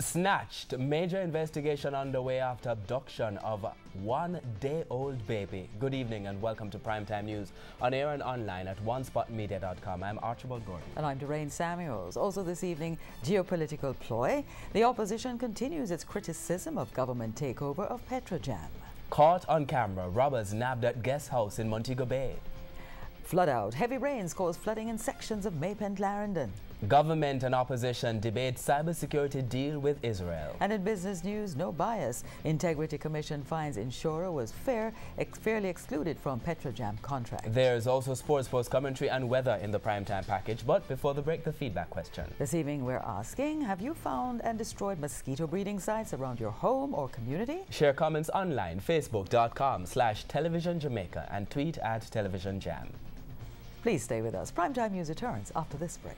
Snatched. Major investigation underway after abduction of one-day-old baby. Good evening and welcome to Primetime News on air and online at onespotmedia.com. I'm Archibald Gordon. And I'm Doreen Samuels. Also this evening, geopolitical ploy. The opposition continues its criticism of government takeover of Petrojam. Caught on camera, robbers nabbed at guest house in Montego Bay. Flood out. Heavy rains cause flooding in sections of Maypen Clarendon. Government and opposition debate cybersecurity deal with Israel. And in business news, no bias. Integrity Commission finds insurer was fairly excluded from Petrojam contract. There's also sports post commentary and weather in the primetime package. But before the break, the feedback question. This evening we're asking, have you found and destroyed mosquito breeding sites around your home or community? Share comments online, facebook.com/television Jamaica and tweet at television jam. Please stay with us. Primetime News returns after this break.